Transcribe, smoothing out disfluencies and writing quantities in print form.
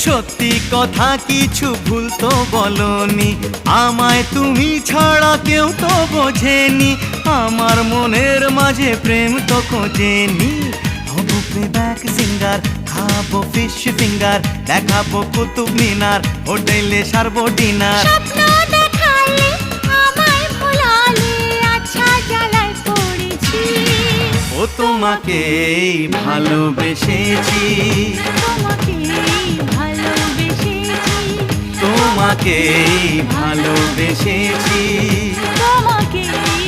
সত্যি কথা কিছু ভুল তো বলনি, আমায় তুমি ছাড়া কেউ তো বোঝেনি, আমার মনের মাঝে প্রেম তো খোঁজেনি। হবো প্লেব্যাক সিঙ্গার, খাবো ফিশ ফিঙ্গার, দেখাবো কুতুব মিনার, হোটেলে সারবো ডিনার। স্বপ্ন দেখালে আমায় ভোলালে, আচ্ছা জ্বালায় পড়েছি। ও তোমাকেই ভালোবেসেছি, তোমাকেই ভালোবেসেছি, তোমাকেই ভালোবেসেছি। তোমাকেই